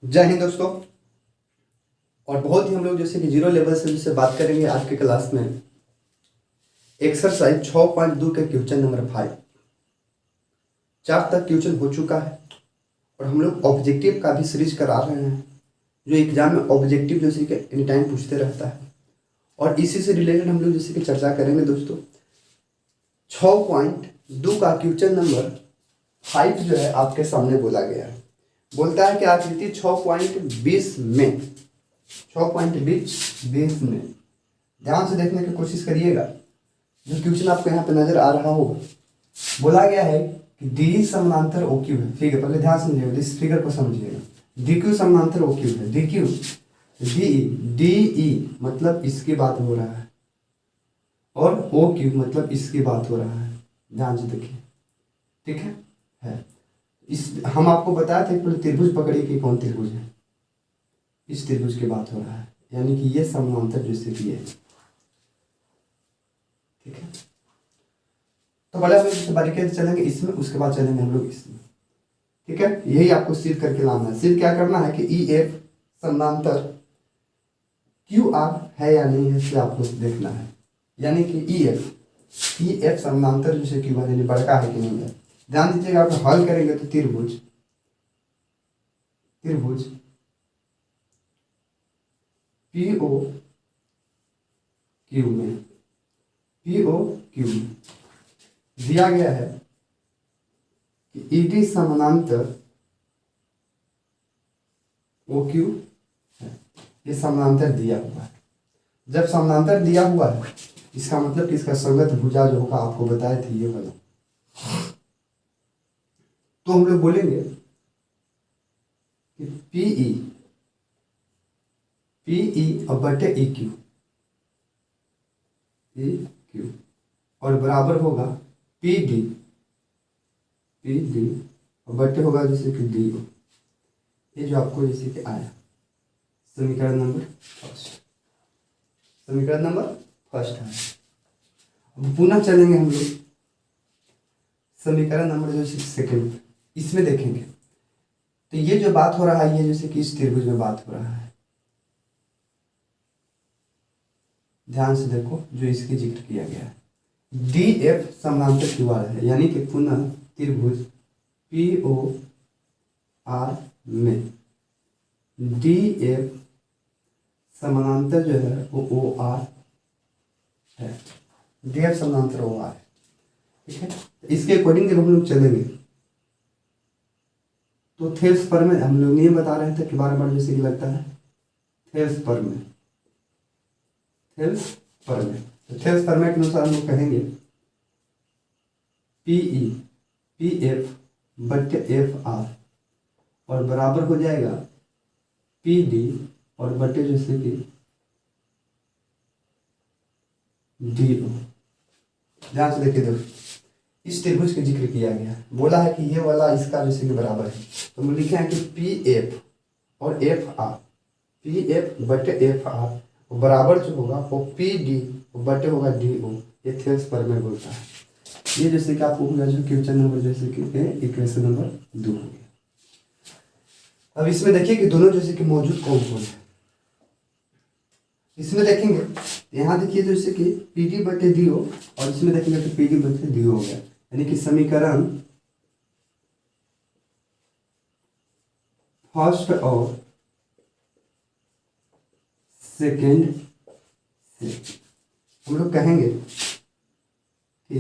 जय हिंद दोस्तों। और बहुत ही हम लोग जैसे कि जीरो लेवल से जिससे बात करेंगे आज के क्लास में एक्सरसाइज 6.2 के क्वेश्चन नंबर 5 4 तक क्वेश्चन हो चुका है। और हम लोग ऑब्जेक्टिव का भी सीरीज करा रहे हैं जो एग्जाम में ऑब्जेक्टिव जैसे कि एनी टाइम पूछते रहता है। और इसी से रिलेटेड हम लोग जैसे कि चर्चा करेंगे दोस्तों। 6.2 का क्वेश्चन नंबर 5 जो है आपके सामने बोला गया है। बोलता है कि आकृति 6.20 में 6.20 में ध्यान से देखने की कोशिश करिएगा। जो क्वेश्चन आपको यहाँ पे नजर आ रहा होगा, बोला गया है कि डी समानांतर ओ क्यू है। फिगर पहले ध्यान से समझिएगा, इस फिगर को समझिएगा। डी क्यू समानांतर ओ क्यू है। डी क्यू डी ई मतलब इसकी बात हो रहा है और ओ क्यू मतलब इसकी बात हो रहा है। ध्यान से देखिए, ठीक है। इस हम आपको बताया था कि त्रिभुज पकड़िए कि कौन त्रिभुज है। इस त्रिभुज की बात हो रहा है, यानी कि ये समानांतर जैसे कि है, ठीक है। तो पहले हम इस बारीकी से चलेंगे इसमें, उसके बाद चलेंगे हम लोग इसमें, ठीक है। यही आपको सिद्ध करके लाना है। सिद्ध क्या करना है कि ई एफ समानांतर क्यू आर है या नहीं है, इससे आपको देखना है। यानी कि ई एफ समानांतर जैसे क्यू आर यानी बड़का है कि नहीं है। ध्यान दीजिएगा, आप हल करेंगे तो त्रिभुज पी ओ क्यू में दिया गया है कि ईडी समानांतर ओ क्यू है। ये समानांतर दिया हुआ है। जब समानांतर दिया हुआ है इसका मतलब कि इसका संगत भुजा जो होगा आपको बताए थे ये वाला। तो हम लोग बोलेंगे कि पीई और बटे ई क्यू और बराबर होगा पी डी और बटे होगा जैसे कि डी ओ। ये जो आपको जैसे कि आया समीकरण नंबर फर्स्ट है। अब पुनः चलेंगे हम लोग समीकरण नंबर जैसे सेकंड। इसमें देखेंगे तो ये जो बात हो रहा है ये जैसे कि इस त्रिभुज में बात हो रहा है। ध्यान से देखो जो इसकी जिक्र किया गया है। डी एफ समानांतर क्यू आर है, यानी कि पुनः त्रिभुज पी ओ आर में डी एफ समानांतर जो है वो ओ आर है। डी एफ समानांतर ओ आर है, ठीक है। इसके अकॉर्डिंग जब हम लोग चलेंगे तो थेल्स पर में हम लोग ये बता रहे थे कि बार बार जैसे कि लगता है थेल्स पर में तो थेल्स पर में के अनुसार हम लोग कहेंगे पी एफ बटे एफ आर और बराबर हो जाएगा पी डी और बटे जैसे कि डी ओ। ध्यान से देखिए दोस्तों, इस त्रिभुज का जिक्र किया गया है। बोला है कि ये वाला इसका जैसे कि बराबर है, तो हम लिखे हैं कि पी एफ और एफ आर, पी एफ बटे एफ आर बराबर जो होगा वो पी डी बटे होगा डी ओ। ये थेल्स पर में बोलता है। ये जैसे कि आपको जो क्वेश्चन नंबर जैसे कि इक्वेशन नंबर 2 हो गया। अब इसमें देखिए कि दोनों जैसे कि मौजूद कौन कौन है। इसमें देखेंगे यहाँ देखिए जैसे कि पी डी बटे डी ओ और इसमें देखेंगे तो पी डी बटे डी ओ हो गया। यानी कि समीकरण फर्स्ट और सेकेंड से हम लोग कहेंगे कि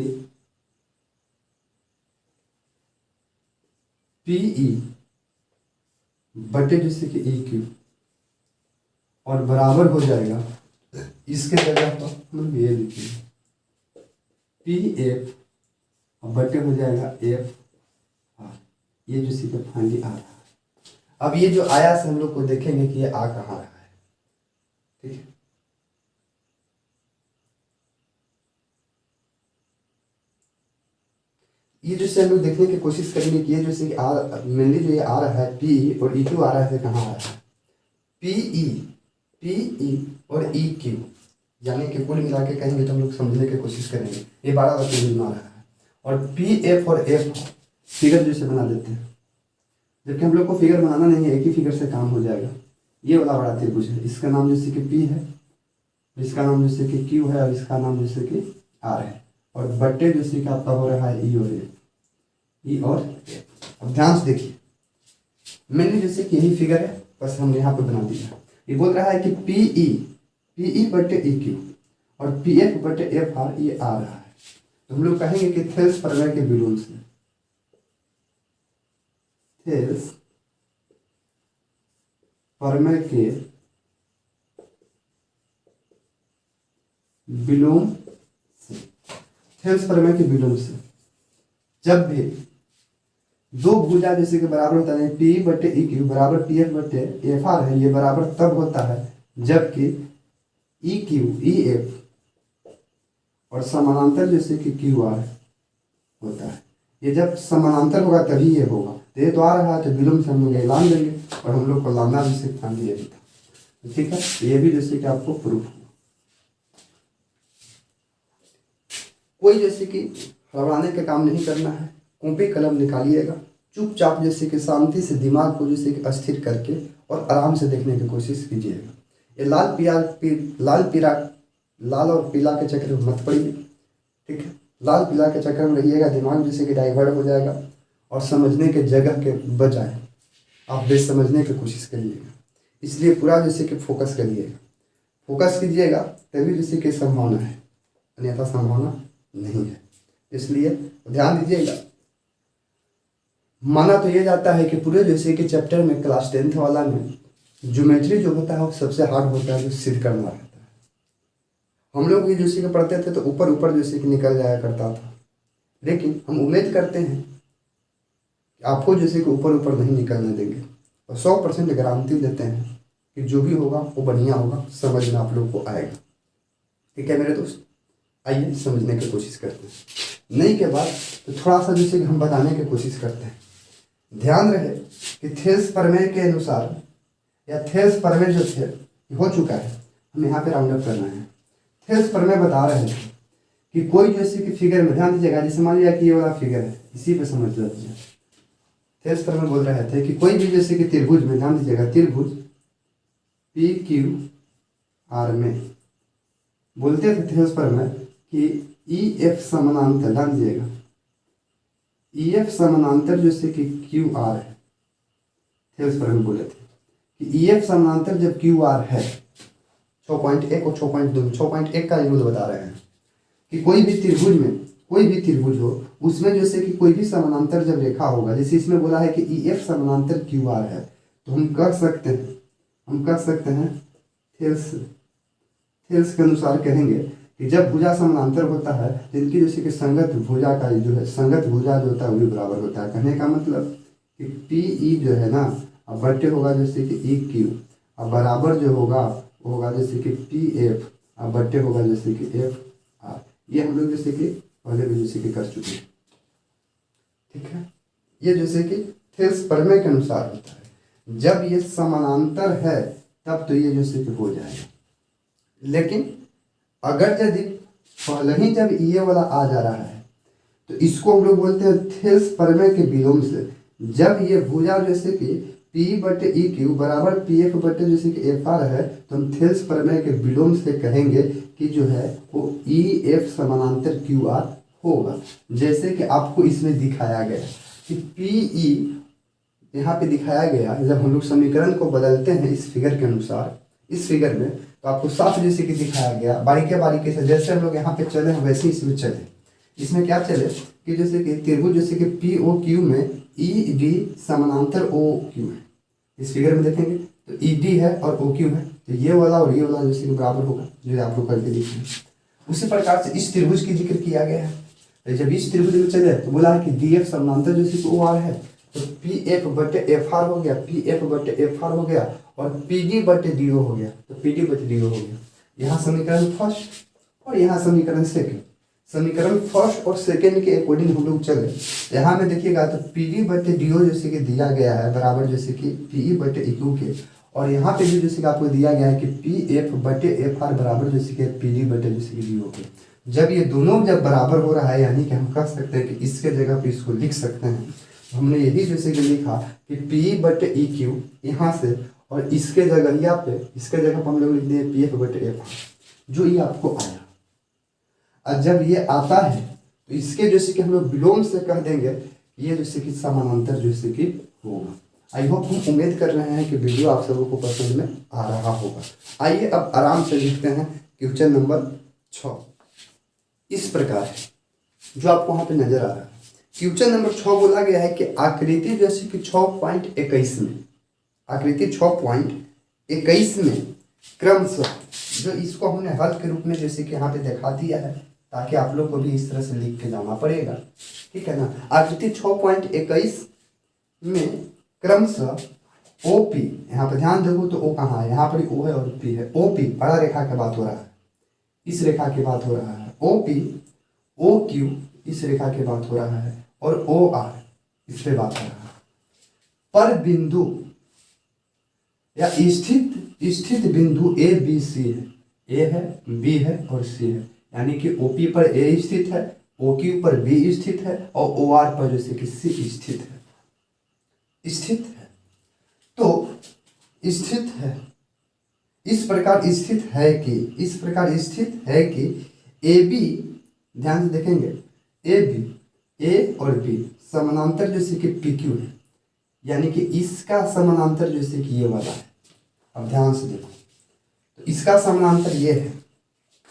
पीई बटे जैसे कि ई क्यू और बराबर हो जाएगा, इसके जगह पर हम लोग ये लिखेंगे पी एफ बटे हो जाएगा एफ आर। ये जो सीधे फाइनली आ रहा है। अब ये जो आया से हम लोग को देखेंगे कि ये आ कहाँ रहा है, ठीक है। ये जैसे हम लोग देखने की कोशिश करेंगे कि ये जैसे कि आर मेनली जो ये आ रहा है पी और ई क्यू आ रहा है, कहाँ आ रहा है पी और ई क्यू, यानी कि कुल मिला के कहेंगे तो हम लोग समझने की कोशिश करेंगे। ये 12 का त्रिभुज आ रहा है और पी एफ और एफ फिगर जैसे बना देते हैं जबकि हम लोग को फिगर बनाना नहीं है, एक ही फिगर से काम हो जाएगा। ये वाला बड़ा त्रिभुज है, इसका नाम जैसे कि पी है, इसका नाम जैसे कि क्यू है, और इसका नाम जैसे कि आर है, और बट्टे जैसे कि आपका हो रहा है ई और ए, ई और ए। अब ध्यान से देखिए, मैंने जैसे कि यही फिगर है, बस हमने यहाँ पे बना दिया। ये बोल रहा है कि पी ई बटे ई क्यू और पी एफ बटे एफ आर, ये आ रहा है। तो हम लोग कहेंगे कि थेल्स प्रमेय के विलोम से, थेल्स प्रमेय के विलोम से, थेल्स प्रमेय के विलोम से जब भी दो भुजा जैसे कि बराबर होता है, पी बटे ई क्यू बराबर पी एफ बटे एफ आर है, ये बराबर तब होता है जबकि ई क्यू ई एफ और समानांतर जैसे कि क्यू आर होता है। ये जब समानांतर होगा तभी ये होगा। तो ये तो आ रहा है, तो विलोम से हम लोग ऐलान देंगे, और हम लोग को लाना भी सीखना भी यही था। ठीक है, ये भी जैसे कि आपको प्रूफ हुआ। कोई जैसे कि हड़बड़ाने का काम नहीं करना है, कॉपी कलम निकालिएगा, चुपचाप जैसे कि शांति से दिमाग को जैसे कि अस्थिर करके और आराम से देखने की कोशिश कीजिएगा। ये लाल और पीला के चक्कर में मत पड़िए। ठीक है, लाल पीला के चक्कर में रहिएगा, दिमाग जैसे कि डाइवर्ट हो जाएगा, और समझने के जगह के बजाय आप बेसमझने की कोशिश करिएगा। इसलिए पूरा जैसे कि फोकस करिएगा, फोकस कीजिएगा, तभी जैसे कि संभावना है, अन्यथा संभावना नहीं है। इसलिए ध्यान दीजिएगा। माना तो ये जाता है कि पूरे जैसे कि चैप्टर में क्लास 10th वाला में ज्योमेट्री जो होता है वो सबसे हार्ड होता है, जो सिद्ध करना रहता है। हम लोग ये जैसे कि पढ़ते थे तो ऊपर ऊपर जैसे कि निकल जाया करता था, लेकिन हम उम्मीद करते हैं कि आपको जैसे कि ऊपर ऊपर नहीं निकलने देंगे, और 100% गारंटी देते हैं कि जो भी होगा वो बढ़िया होगा, समझ में आप लोग को आएगा। ठीक है मेरे दोस्त, आइए समझने की कोशिश करते हैं। नहीं के बाद तो थोड़ा सा जैसे कि हम बताने की कोशिश करते हैं। ध्यान रहे कि थेल्स प्रमेय के अनुसार, या थेल्स प्रमेय जो थे हो चुका है, हम यहाँ पे राउंड अप करना है। थेल्स प्रमेय बता रहे हैं कि कोई जैसे कि फिगर में, ध्यान दीजिएगा, जैसे मान लिया कि ये वाला फिगर है, इसी पे समझ लीजिए। थेल्स प्रमेय बोल रहे थे कि कोई भी जैसे कि त्रिभुज में, ध्यान दीजिएगा, त्रिभुज पी क्यू आर में बोलते थे थेल्स प्रमेय कि ई एफ समानांतर, ध्यान दीजिएगा, ई एफ समानांतर जैसे कि क्यू आर है। थेल्स प्रमेय बोले थे कि ई एफ समानांतर जब क्यू आर है, 6.1 और 6.2, 6.1 का रूल बता रहे हैं कि कोई भी त्रिभुज में, कोई भी त्रिभुज हो उसमें जैसे कि कोई भी समानांतर जब रेखा होगा, जैसे इसमें बोला है कि ई एफ समानांतर क्यू आर है, तो हम कह सकते हैं थेल्स के अनुसार कहेंगे कि जब भुजा समानांतर होता है तो इनकी जैसे कि संगत भुजा का जो है, संगत भुजा जो होता है वही बराबर होता है। कहने का मतलब कि पी ई जो है ना, अब बट्टे होगा जैसे कि ई क्यू, अब बराबर जो होगा वो होगा जैसे कि पी एफ, अब बट्टे होगा जैसे कि एफ आर। ये हम लोग जैसे कि पहले भी जैसे कि कर चुके हैं। ठीक है, ये जैसे कि थेल्स प्रमेय के अनुसार होता है, जब ये समानांतर है तब तो ये जैसे कि हो जाएगा। लेकिन अगर यदि पहले ही जब ये वाला आ जा रहा है तो इसको हम लोग बोलते हैं थेल्स प्रमेय के विलोम से। जब ये भुजा जैसे कि पी बटे ई क्यू बराबर पी एफ बटे जैसे कि एफ आर है, तो हम थेल्स प्रमेय के विलोम से कहेंगे कि जो है वो ई एफ समानांतर क्यू आर होगा। जैसे कि आपको इसमें दिखाया गया कि पी ई यहाँ पे दिखाया गया, जब हम लोग समीकरण को बदलते हैं इस फिगर के अनुसार, इस फिगर में तो आपको साफ जैसे कि दिखाया गया बारीकी से, जैसे हम लोग यहाँ पे चले हैं वैसे ही इसमें चले। इसमें क्या चले कि जैसे कि त्रिभुज जैसे कि पी ओ क्यू में ई डी समानांतर ओ क्यू है। इस फिगर में देखेंगे तो ई डी है और ओ क्यू है, तो ये वाला और ये वाला जैसे कि बराबर होगा, जो आप लोग करके देखेंगे। उसी प्रकार से इस त्रिभुज की जिक्र किया गया है। तो जब इस त्रिभुज में चले तो बोला है कि डी एफ समानांतर जैसे कि ओ आर है, तो पी एफ बटे एफ आर हो गया, पी एफ बटे एफ आर हो गया, और पी डी बटे डी ओ हो गया, तो पी डी बटे डी ओ हो गया। यहाँ समीकरण फर्स्ट और यहाँ समीकरण सेकंड। समीकरण फर्स्ट और सेकंड के अकॉर्डिंग हम लोग चले। यहाँ में देखिएगा तो पी डी बटे डी ओ जैसे कि दिया गया है बराबर जैसे कि पी ई बटे ई क्यू के, और यहाँ पे भी जैसे कि आपको दिया गया है कि पी एफ बटे एफ आर बराबर जैसे कि पी डी बटे जैसे कि डी ओ के। जब ये दोनों जब बराबर हो रहा है, यानी कि हम कह सकते हैं कि इसके जगह पे इसको लिख सकते हैं, हमने यही जैसे कि लिखा कि P बटे ई क्यू यहाँ से, और इसके जगह यहाँ पे, इसके जगह पर हम लोग लिख दिए पी एफ बटे एफ, जो ये आपको आया। और जब ये आता है तो इसके जैसे कि हम लोग विलोम से कह देंगे ये जैसे कि समानांतर जैसे कि होगा। आई होप हम उम्मीद कर रहे हैं कि वीडियो आप सबों को पसंद में आ रहा होगा। आइए अब आराम से लिखते हैं क्वेश्चन नंबर 6। इस प्रकार है जो आपको वहाँ पे नजर आ रहा है। क्वेश्चन नंबर 6 बोला गया है कि आकृति जैसे कि 6.21 में, आकृति 6.21 में क्रमशः, जो इसको हमने हल के रूप में जैसे कि यहाँ पे दिखा दिया है ताकि आप लोग को भी इस तरह से लिख के जाना पड़ेगा, ठीक है ना। आकृति 6.21 में क्रमशः OP, यहाँ पे ध्यान देखो तो O कहाँ है, यहाँ पर O है और P है। OP बड़ा रेखा की बात हो रहा है, इस रेखा की बात हो रहा है। OP OQ इस रेखा की बात हो रहा है, और OR इस पे बात हो रहा है। पर बिंदु या स्थित बिंदु A B C है, A है, B है और C है, यानी कि OP पर A स्थित है, OQ पर B स्थित है और OR पर जैसे कि C स्थित है। तो स्थित है, इस प्रकार स्थित है कि AB, ध्यान से देखेंगे, AB A और B समानांतर जैसे कि PQ है, यानी कि इसका समानांतर जैसे कि ये वाला है। अब ध्यान से देखो तो इसका समानांतर ये है,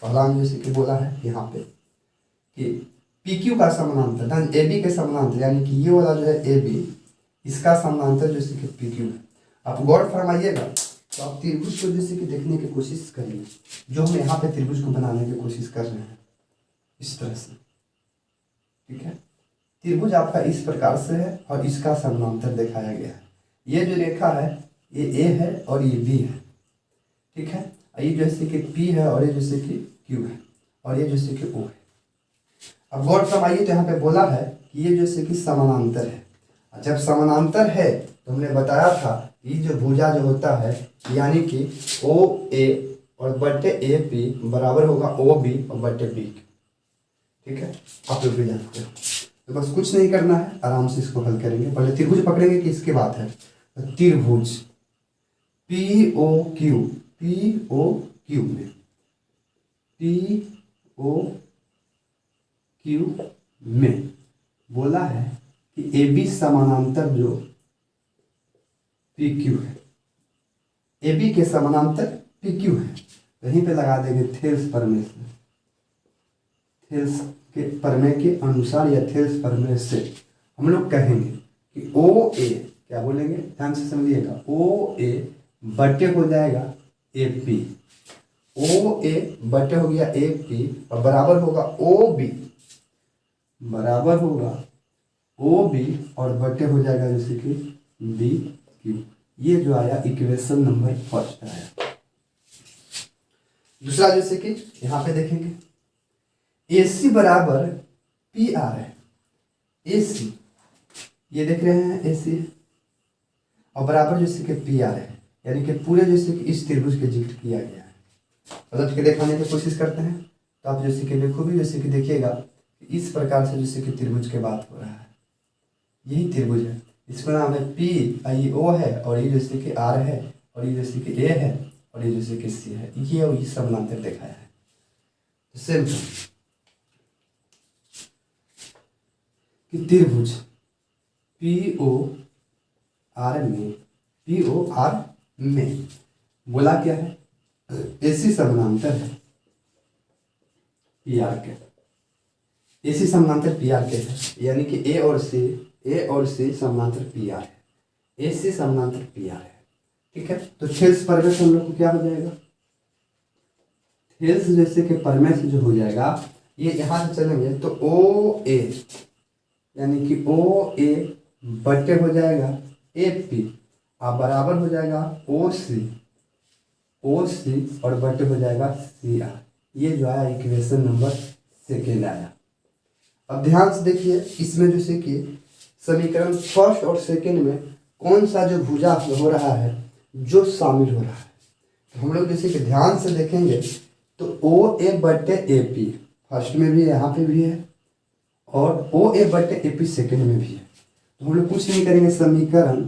पहला हम जैसे कि बोला है यहाँ पे कि PQ का समानांतर AB के समानांतर, यानी कि ये वाला जो है AB, इसका समानांतर जैसे कि PQ है। आप गौर फरमाइएगा तो आप त्रिभुज को जैसे कि देखने की कोशिश करिए, जो हम यहाँ पे त्रिभुज को बनाने की कोशिश कर रहे हैं इस तरह से, ठीक है। त्रिभुज आपका इस प्रकार से है और इसका समानांतर दिखाया गया है। ये जो रेखा है ये A है और ये B है, ठीक है। ये जैसे कि P है और ये जैसे कि Q है और ये जैसे कि O है। अब गौर फरमाइए तो यहाँ पे बोला है कि ये जैसे कि समानांतर है। जब समानांतर है तो हमने बताया था ये जो भुजा जो होता है, यानी कि OA और बटे AP बराबर होगा OB और बटे B, ठीक है। आप लोग भी जानते हो। तो बस कुछ नहीं करना है, आराम से इसको हल करेंगे। पहले त्रिभुज पकड़ेंगे कि इसके बात है। तो त्रिभुज POQ में POQ में बोला है कि AB समानांतर जो PQ है, AB के समानांतर PQ है। यहीं पे लगा देंगे थेल्स प्रमेय से, थेल्स के प्रमेय के अनुसार या थेल्स प्रमेय से हम लोग कहेंगे कि OA, क्या बोलेंगे ध्यान से समझिएगा, OA बटे हो जाएगा AP, OA बटे हो गया AP और बराबर होगा OB, बराबर होगा OB और बटे हो जाएगा जैसे कि BQ। ये जो आया इक्वेशन नंबर फर्स्ट आया। दूसरा जैसे कि यहाँ पे देखेंगे AC बराबर PR है, AC ये देख रहे हैं AC और बराबर जैसे कि PR है, यानी कि पूरे जैसे कि इस त्रिभुज के जिक्र किया गया है। मतलब कि दिखाने की कोशिश करते हैं तो आप जैसे कि देखोगे जैसे कि देखिएगा इस प्रकार से जैसे कि त्रिभुज के बात हो रहा है। यही त्रिभुज है, इसका नाम है P, ये O है और ये जैसे कि R है और ये जैसे कि A है और ये जैसे कि C है। ये और ये समानांतर दिखाया है। तो सिंपल कि त्रिभुज POR में बोला क्या है, AC समानांतर है PR के, AC समानांतर PR के है, यानी कि A और C समानांतर PR है, AC समानांतर PR है, ठीक है। तो थेल्स प्रमेय से हम लोग को क्या हो जाएगा, थेल्स जैसे कि प्रमेय से जो हो जाएगा, ये यहाँ से चलेंगे तो OA यानी कि OA बटे हो जाएगा AP और बराबर हो जाएगा OC और बटे हो जाएगा CR। ये जो आया इक्वेशन नंबर सेकेंड आया। अब ध्यान से देखिए इसमें जैसे कि समीकरण फर्स्ट और सेकेंड में कौन सा जो भुजा हो रहा है जो शामिल हो रहा है। तो हम लोग जैसे कि ध्यान से देखेंगे तो OA बटे AP फर्स्ट में भी है, यहाँ पे भी है, और OA बटे AP सेकेंड में भी है। तो हम लोग कुछ नहीं करेंगे, समीकरण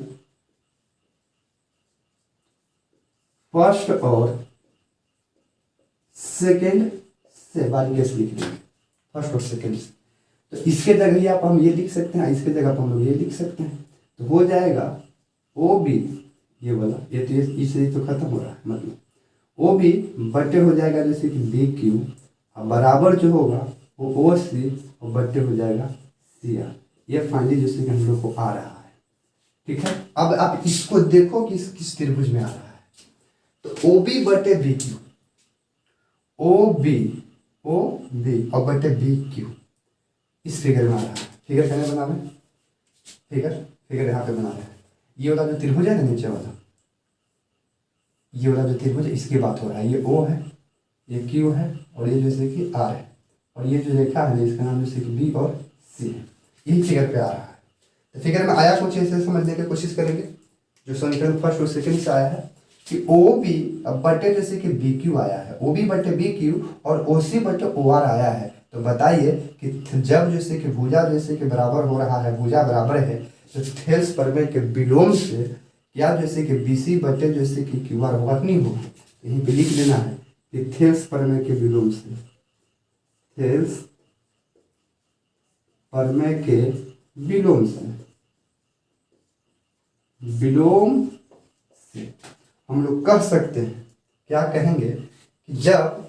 फर्स्ट और सेकेंड से बारीक से लिख देंगे, फर्स्ट और सेकेंड से। तो इसके जगह ही आप हम ये लिख सकते हैं, इसके जगह पर हम लोग ये लिख सकते हैं। तो हो जाएगा ओ बी, ये वाला ये तो इससे तो खत्म हो रहा है, मतलब ओ बी बटे हो जाएगा जैसे कि बी क्यू, और बराबर जो होगा वो ओ सी और बटे हो जाएगा सी आर। ये फाइनली जैसे कि हम लोग को आ रहा है। ठीक है, अब आप इसको देखो कि किस त्रिभुज में आ रहा है। तो ओ बी बटे बी क्यू, ओ बी और बटे बी क्यू इस फिगर में आ रहा है। फिगर कहने बना रहे, फिगर यहाँ पे बना रहे हैं। ये वाला जो त्रिभुज है ना नीचे वाला, ये वाला जो त्रिभुज है इसकी बात हो रहा है। ये ओ है, ये क्यू है, और ये जैसे कि आर है, और ये जो रेखा है इसका नाम जैसे कि बी और सी है। यही फिगर पे आ रहा है। तो फिगर में आया कुछ ऐसे समझने की कोशिश करेंगे, जो समीकरण फर्स्ट और सेकंड से आया है कि ओ बी बटे जैसे कि बी क्यू आया है, ओ बी बटे बी क्यू और ओ सी बटे ओ आर आया है। तो बताइए कि जब जैसे कि भुजा जैसे कि बराबर हो रहा है, भुजा बराबर है, तो थेल्स प्रमेय के विलोम से क्या जैसे कि बी सी बटे जैसे कि क्यू आर होगा नहीं होगा। तो यहीं पे लिख देना है कि थेल्स प्रमेय के विलोम से, थेल्स प्रमेय के विलोम से हम लोग कह सकते हैं, क्या कहेंगे कि जब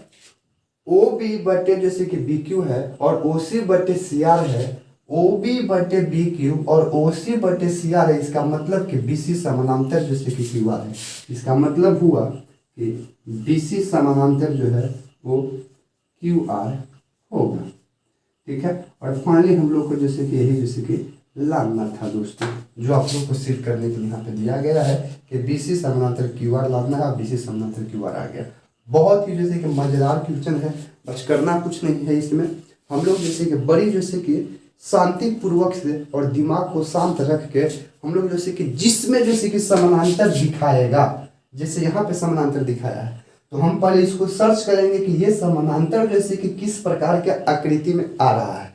ओ बी बटे जैसे कि बी क्यू है और ओ सी बटे सी आर है, ओ बी बटे बी क्यू और ओ सी बटे सी आर है, इसका मतलब कि बी सी समानांतर जैसे कि क्यू आर है। इसका मतलब हुआ कि बी सी समानांतर जो है वो क्यू आर होगा। ठीक है, और फाइनली हम लोग को जैसे कि यही जैसे कि लाना था दोस्तों, जो आप लोग को सिद्ध करने के लिए यहाँ पे दिया गया है कि बी सी समानांतर क्यू आर लाना है, और बी सी समानांतर क्यू आर आ गया। बहुत ही जैसे कि मजेदार क्वेश्चन है, बस करना कुछ नहीं है इसमें। हम लोग जैसे कि बड़ी जैसे कि शांति पूर्वक से और दिमाग को शांत रख के हम लोग जैसे कि जिसमें जैसे कि समानांतर दिखाएगा, जैसे यहाँ पे समानांतर दिखाया है, तो हम पहले इसको सर्च करेंगे कि ये समानांतर जैसे कि किस प्रकार के आकृति में आ रहा है,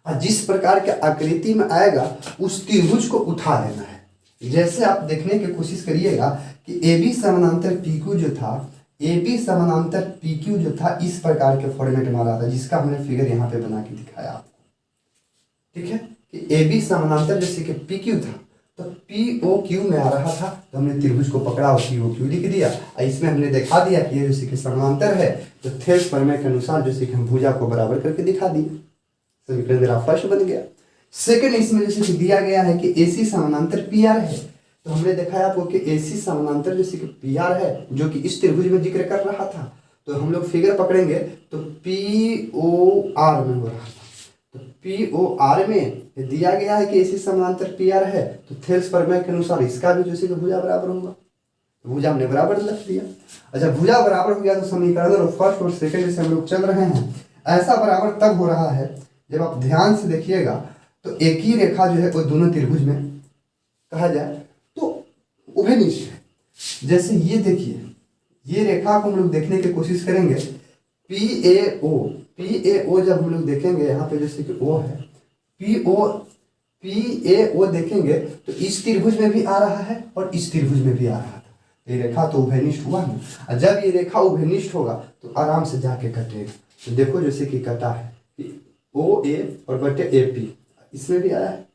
और जिस प्रकार के आकृति में आएगा उस त्रिभुज को उठा लेना है। जैसे आप देखने की कोशिश करिएगा कि ए बी समानांतर पी क्यू जो था, ए बी समानांतर पी क्यू जो था इस प्रकार के फॉर्मेट में आ रहा था, जिसका हमने फिगर यहाँ पे बना के दिखाया आपको। ठीक है, कि ए बी समानांतर जैसे कि पी क्यू था, तो पी ओ क्यू में आ रहा था, तो हमने त्रिभुज को पकड़ा और पी ओ क्यू लिख दिया, और इसमें हमने दिखा दिया कि ये जैसे कि समानांतर है, तो थेल्स प्रमेय के अनुसार जैसे कि हम भुजा को बराबर करके दिखा दिए, समीकरण मेरा फर्स्ट बन गया। सेकंड, इसमें जैसे कि दिया गया है कि एसी समानांतर पी आर है, तो हमने देखा है आपको कि एसी समानांतर जैसे कि पी आर है, जो कि इस त्रिभुज में जिक्र कर रहा था। तो हम लोग फिगर पकड़ेंगे तो पी ओ आर में हो रहा था, तो पी ओ आर में दिया गया है कि एसी समानांतर पी आर है, तो थेल्स प्रमेय के अनुसार इसका भी जैसे कि भुजा बराबर होगा, तो भुजा हमने बराबर रख दिया। अच्छा, भुजा बराबर हो गया तो समीकरण फर्स्ट और सेकंड से हम लोग चल रहे हैं। ऐसा बराबर तब हो रहा है जब आप ध्यान से देखिएगा तो एक ही रेखा जो है वो दोनों त्रिभुज में कहा जाए तो उभयनिष्ठ है। जैसे ये देखिए, ये रेखा को हम लोग देखने की कोशिश करेंगे, पी ए ओ जब हम लोग देखेंगे यहाँ पे जैसे कि ओ है, पी ए ओ देखेंगे तो इस त्रिभुज में भी आ रहा है और इस त्रिभुज में भी आ रहा था, ये रेखा तो उभयनिष्ठ हुआ ना। और जब ये रेखा उभयनिष्ठ होगा तो आराम से जाके कटेगा। तो देखो जैसे कि कटा है ओ ए और बटे ए पी, इसमें भी आया है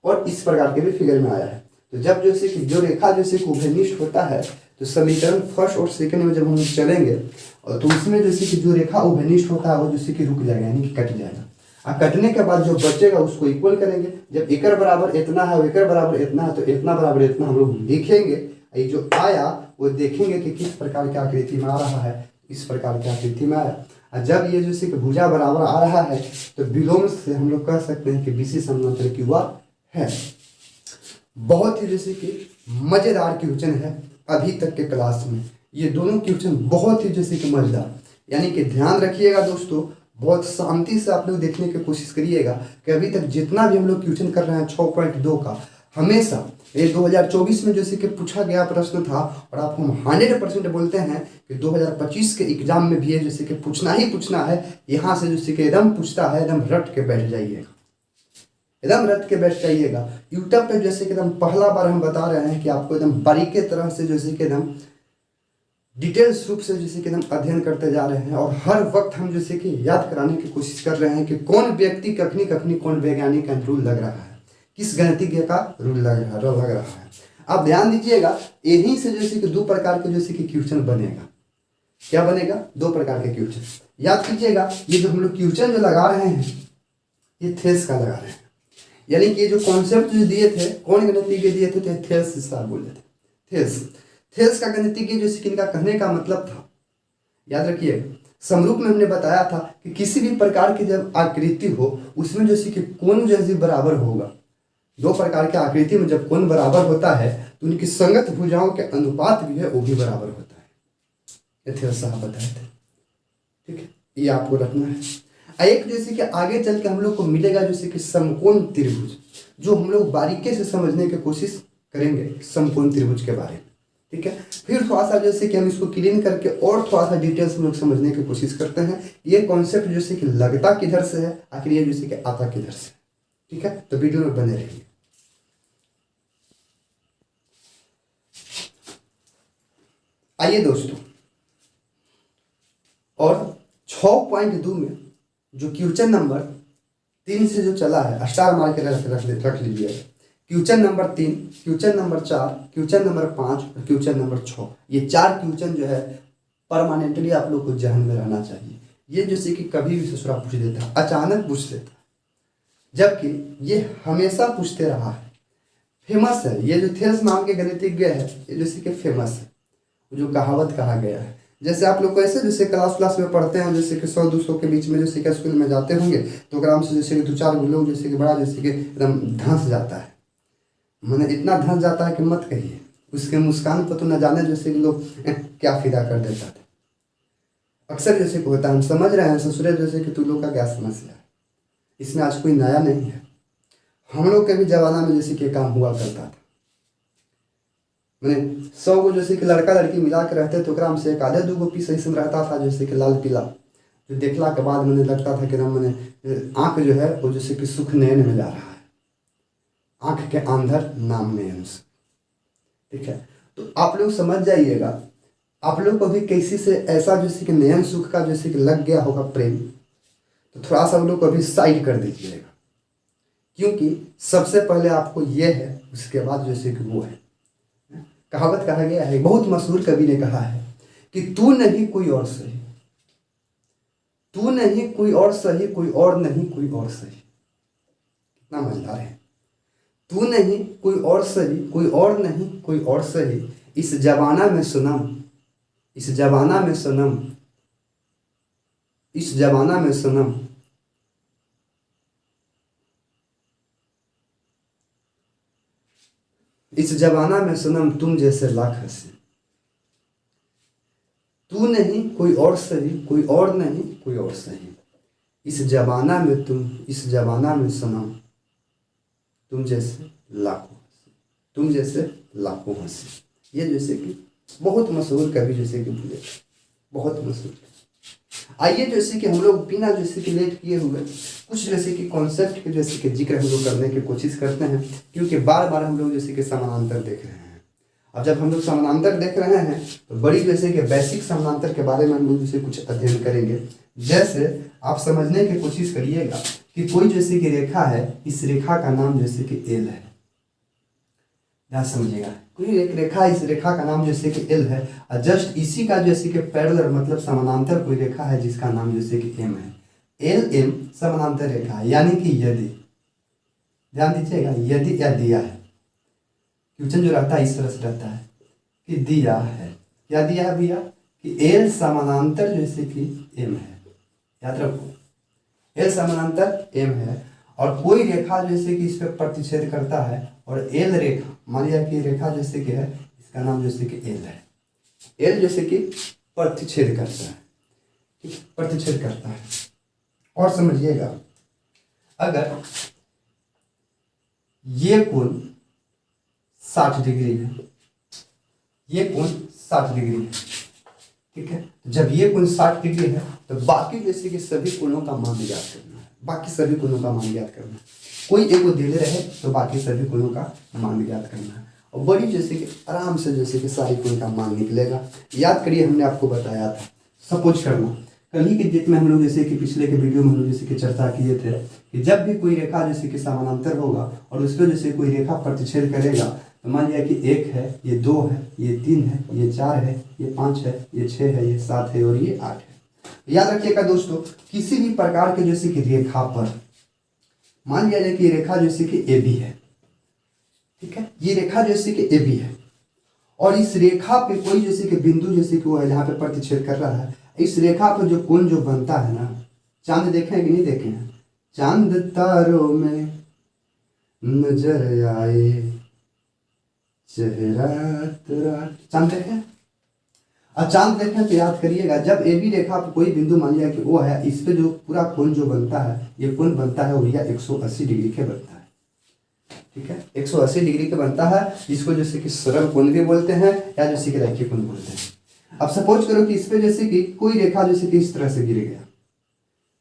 और इस प्रकार के भी फिगर में आया है। तो जब जैसे कि जो रेखा जैसे कि उभयनिष्ठ होता है तो समीकरण फर्स्ट और सेकंड में जब हम चलेंगे और तो उसमें जैसे कि जो रेखा उभयनिष्ठ होता है वो जैसे कि रुक जाएगा, यानी कि कट जाएगा, और कटने के बाद जो बचेगा उसको इक्वल करेंगे। जब एकर बराबर इतना है और एकर बराबर इतना है तो इतना बराबर इतना हम लोग लिखेंगे। ये जो आया वो देखेंगे कि किस प्रकार की आकृति में आ रहा है, इस प्रकार की आकृति में आया। और जब ये जैसे कि भुजा बराबर आ रहा है तो विलोम से हम लोग कह सकते हैं कि बीसी समानांतर क्यू आर है। बहुत ही जैसे कि मजेदार क्वेश्चन है अभी तक के क्लास में, ये दोनों क्वेश्चन बहुत ही जैसे कि मजेदार, यानी कि ध्यान रखिएगा दोस्तों, बहुत शांति से आप लोग देखने की कोशिश करिएगा कि अभी तक जितना भी हम लोग क्वेश्चन कर रहे हैं 6.2 का, हमेशा ये 2024 में जैसे कि पूछा गया प्रश्न था, और आपको हम 100% बोलते हैं कि 2025 के एग्जाम में भी ये जैसे कि पूछना ही पूछना है। यहाँ से जैसे कि एकदम पूछता है, एकदम रट के बैठ जाइएगा, एकदम रट के बैठ जाइएगा। यूट्यूब पे जैसे कि एकदम पहला बार हम बता रहे हैं कि आपको एकदम बारीकी तरह से जैसे कि एकदम डिटेल्स रूप से जैसे कि हम अध्ययन करते जा रहे हैं और हर वक्त हम जैसे कि याद कराने की कोशिश कर रहे हैं कि कौन व्यक्ति कखनी कखनी कौन वैज्ञानिक का रूल लग रहा है, किस गणितज्ञ का रूल लग रहा है। आप ध्यान दीजिएगा, यहीं से जैसे कि दो प्रकार के जैसे कि क्वेश्चन बनेगा। क्या बनेगा? दो प्रकार के क्वेश्चन। याद कीजिएगा, ये जो हम लोग क्वेश्चन जो लगा रहे हैं ये थेल्स का लगा रहे हैं, यानी कि ये जो कॉन्सेप्ट जो दिए थे कौन गणितज्ञ दिए थे? थेल्स सर बोले थे। थेल्स का गणितज्ञ जैसे कि इनका कहने का मतलब था, याद रखिए, समरूप में हमने बताया था कि किसी भी प्रकार की जब आकृति हो उसमें जैसे कि कोण जैसे बराबर होगा। दो प्रकार की आकृति में जब कोण बराबर होता है तो उनकी संगत भुजाओं के अनुपात भी है वो भी बराबर होता है। ये थेल्स साहब बताए थे, ठीक है, ये आपको रखना है। एक जैसे कि आगे चल के हम लोग को मिलेगा जैसे कि समकोण त्रिभुज, जो हम लोग बारीकी से समझने की कोशिश करेंगे समकोण त्रिभुज के बारे में, ठीक है। फिर थोड़ा सा जैसे कि हम इसको क्लीन करके और थोड़ा सा डिटेल्स हम लोग समझने की कोशिश करते हैं ये कॉन्सेप्ट जैसे कि लगता किधर से है, आखिर ये जैसे कि आता किधर से, ठीक है। तो वीडियो में बने रहिए। आइए दोस्तों, और 6.2 में जो क्वेश्चन नंबर 3 से जो चला है, स्टार मार के रख लीजिए। Question number 3, question number 4, question number 5 और क्वेश्चन नंबर 6, ये 4 क्वेश्चन जो है परमानेंटली आप लोग को जहन में रहना चाहिए। ये जैसे कि कभी भी ससुरा पूछ देता, अचानक पूछ देता, जबकि ये हमेशा पूछते रहा है। फेमस है ये जो थेल्स नाम के गणितज्ञ है, ये जैसे कि फेमस है, जो कहावत कहा गया है। जैसे आप लोग को ऐसे जैसे क्लास में पढ़ते हैं, जैसे कि 100-200 के बीच में जैसे कि स्कूल में जाते होंगे तो ग्राम से जैसे कि 2-4 लोग जैसे कि बड़ा जैसे कि एकदम धंस जाता है, मैंने इतना धंस जाता है कि मत कहिए। उसके मुस्कान पर तो न जाने जैसे कि लोग क्या फिदा कर देता था। अक्सर जैसे कि होता है, हम समझ रहे हैं ससुरे जैसे कि तू लोग का क्या समस्या है, इसमें आज कोई नया नहीं है। हम लोग के भी जमाना में जैसे कि काम हुआ करता था, मैंने 100 को जैसे कि लड़का लड़की मिला के रहते तो ग्राम से एक आधे 2 पीस ऐसे में रहता था जैसे कि लाल पीला, जो देखला के बाद मैंने लगता था कि ना मैंने आँख जो है वो जैसे कि सुख नयन में जा रहा है, आँख के अंदर नाम नयन से, ठीक है। तो आप लोग समझ जाइएगा, आप लोग को भी कैसी से ऐसा जैसे कि नयन सुख का जैसे कि लग गया होगा प्रेम, तो थोड़ा सा हम लोग को अभी साइड कर दीजिएगा, क्योंकि सबसे पहले आपको ये है, उसके बाद जैसे कि वो है। कहावत कहा गया है, बहुत मशहूर कवि ने कहा है कि तू नहीं कोई और सही, तू नहीं कोई और सही, कोई और नहीं कोई और सही। कितना मजेदार है। तू नहीं कोई और सही, कोई और नहीं कोई और सही, इस जमाना में सनम, इस जमाना में सनम, इस जमाना में सनम, इस जमाना में सनम तुम जैसे लाख हंसी। तू नहीं कोई और सही, कोई और नहीं कोई और सही, इस जमाना में तुम, इस जमाना में सनम तुम जैसे लाखों हंसी, तुम जैसे लाखों हंसी। ये जैसे कि बहुत मशहूर कवि जैसे कि बोले, बहुत मशहूर। आइए जैसे कि हम लोग बिना जैसे कि लेट किए हुए कुछ जैसे कि कॉन्सेप्ट के जैसे कि जिक्र हम लोग करने की कोशिश करते हैं, क्योंकि बार बार हम लोग जैसे कि समानांतर देख रहे हैं। अब जब हम लोग समानांतर देख रहे हैं तो बड़ी जैसे कि बेसिक समानांतर के बारे में हम लोग जैसे कुछ अध्ययन करेंगे। जैसे आप समझने की कोशिश करिएगा कि कोई जैसे कि रेखा है, इस रेखा का नाम जैसे कि एल है, ध्यान समझिएगा। कोई एक रेखा, इस रेखा का नाम जैसे कि एल है, और जस्ट इसी का जैसे कि पैरेलल मतलब समानांतर कोई रेखा है जिसका नाम जैसे कि एम है। एल एम समानांतर रेखा है, यानी कि यदि, ध्यान दीजिएगा, यदि या दिया है, क्वेश्चन जो रहता है इस तरह से रहता है कि दिया है, क्या दिया है भैया, कि एल समानांतर जैसे कि एम है, याद रखो एल समानांतर एम है, और कोई रेखा जैसे कि इस पर प्रतिच्छेद करता है, और एल रेखा, मान लिया कि रेखा जैसे कि है, इसका नाम जैसे कि एल है, एल जैसे कि प्रतिच्छेद करता है, ठीक, प्रतिच्छेद करता है। और समझिएगा, अगर ये कोण 60 डिग्री है, ये कोण 60 डिग्री है, ठीक है। जब ये कोण 60 डिग्री है तो बाकी जैसे कि सभी कोणों का मान ज्ञात करना है, बाकी सभी कोणों का मान ज्ञात करना। कोई एक को दिले रहे तो बाकी सभी कोणों का मान ज्ञात करना है। और बड़ी जैसे कि आराम से जैसे कि सारी कोण का मान निकलेगा। याद करिए, हमने आपको बताया था सपोज करना। कल ही के डेट में हम लोग जैसे कि पिछले के वीडियो में हम लोग जैसे कि चर्चा किए थे कि जब भी कोई रेखा जैसे कि समानांतर होगा और उस पर जैसे कोई रेखा प्रतिच्छेद करेगा, तो मान लिया कि 1 है, ये 2 है, ये 3 है, ये 4 है, ये 5 है, ये 6 है, ये 7 है और ये 8 है। याद रखिएगा दोस्तों, किसी भी प्रकार के जैसे कि रेखा पर मान लिया जाए कि रेखा जैसे कि ए बी है, ठीक है, ये रेखा जैसे कि ए बी है और इस रेखा पे कोई जैसे कि बिंदु जैसे कि वो है जहाँ पे प्रतिच्छेद कर रहा है, इस रेखा पर जो कोण जो बनता है ना, चांद देखे हैं कि नहीं देखे हैं? चांद तारों में नजर आए चेहरा तेरा, चांद देखे? और चांद देखें तो याद करिएगा, जब ए बी रेखा पर कोई बिंदु मान लिया कि वो है, इस पे जो पूरा कोण जो बनता है, ये कोण बनता है वो भैया 180 डिग्री के बनता है, ठीक है, 180 डिग्री का बनता है। इसको जैसे कि सरल कोण भी बोलते हैं या जैसे कि रेखीय कोण बोलते हैं। अब सपोज करो कि इस पे जैसे कि कोई रेखा जैसे कि इस तरह से गिर गया,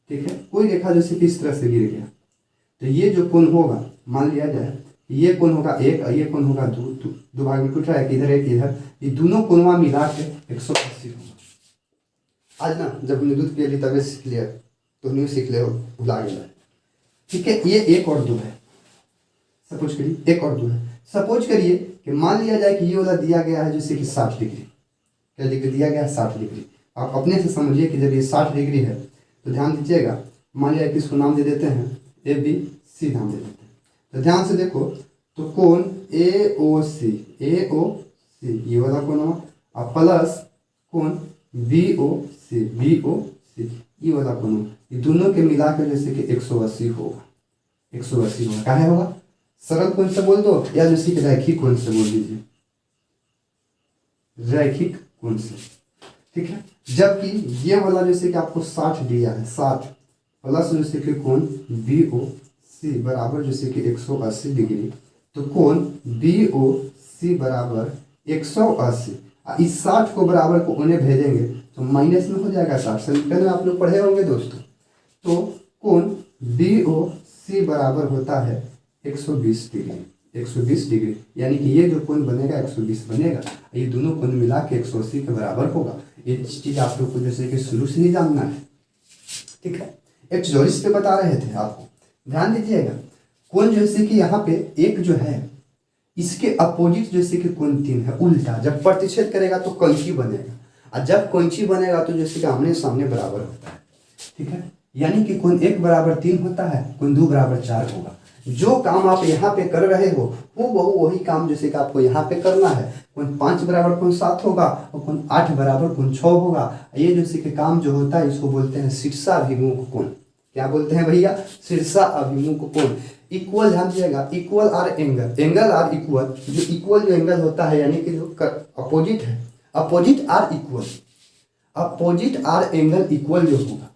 ठीक है, कोई रेखा जैसे कि इस तरह से गिर गया, तो ये जो कोण होगा मान लिया जाए ये कोण होगा 1 और ये कोण होगा 2, दो भाग में टूट रहा है, इधर एक इधर, ये दोनों कोणवा मिला के 180 होगा। आज ना जब हमने दूध पियली तब सीख लिया, तो नहीं सीख ले, भुला गया, ठीक है। ये 1 और 2 है, सपोज करिए 1 और 2 है। सपोज करिए कि मान लिया जाए कि ये वाला दिया गया है जैसे कि 60 डिग्री, क्या दिया गया है 60 डिग्री। आप अपने से समझिए कि जब ये 60 डिग्री है तो ध्यान दीजिएगा, मान लिया कि इसको नाम दे देते हैं ए बी सी, नाम दे देते हैं। तो ध्यान से देखो, तो कोण ए ओ सी ये वाला कोण हुआ, और प्लस कोण बी ओ सी ये वाला कोण हुआ, ये दोनों के मिला कर जैसे कि 180 होगा, 180 होगा। क्या होगा? सरल कोण से बोल दो या जैसे कि रैखिक कोण से बोल दीजिए, रैखिक कोण से, ठीक है। जबकि ये वाला जैसे कि आपको 60 दिया है, 60 प्लस जैसे कि कोण बी ओ सी बराबर जैसे कि 180 डिग्री, तो कोण बी ओ सी बराबर 180, इस 60 को बराबर को उन्हें भेजेंगे तो माइनस में हो जाएगा 60। समीकरण में आप लोग पढ़े होंगे दोस्तों। तो कोण बी ओ सी बराबर होता है 120 डिग्री, 120 डिग्री, यानी कि ये जो कोण बनेगा 120 बनेगा, ये दोनों कोण मिला के 180 के बराबर होगा। ये चीज आप लोग को जैसे कि शुरू से ही जानना है, ठीक है। एक ज्योतिष पे बता रहे थे आपको, ध्यान दीजिएगा। कोण जैसे कि यहाँ पे एक जो है इसके अपोजिट जैसे कि कोण 3 है, उल्टा जब प्रतिच्छेद करेगा तो कैंची बनेगा, और जब कैंची बनेगा तो जैसे कि आमने सामने बराबर होता है, ठीक है। यानी कि कोण 1 बराबर 3 होता है, कोण 2 बराबर 4 होगा। जो काम आप यहाँ पे कर रहे हो वो वही काम जैसे कि आपको यहाँ पे करना है। कोण 5 बराबर कोण 7 होगा और कोण 8 बराबर कोण 6 होगा। ये जैसे कि काम जो होता है इसको बोलते हैं शीर्षाभिमुख कोण। क्या बोलते हैं भैया? शीर्षाभिमुख कोण। इक्वल, ध्यान दीजिएगा, equal are angle are equal. जो इक्वल जो एंगल होता है यानी कि जो अपोजिट है, opposite are equal, opposite are angle equal जो होगा,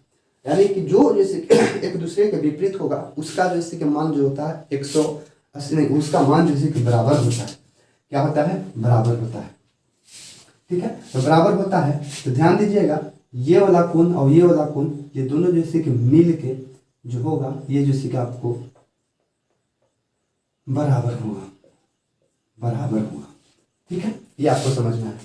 यानी कि जो जैसे एक दूसरे के विपरीत होगा उसका जैसे कि मान जो होता है 180 नहीं, उसका मान जैसे कि बराबर होता है। क्या होता है? बराबर होता है, ठीक है। तो बराबर होता है तो ध्यान दीजिएगा, ये वाला कोण और ये वाला कोण ये दोनों जैसे कि मिल के जो होगा ये जैसे कि आपको बराबर होगा, बराबर होगा, ठीक है। ये आपको समझना है।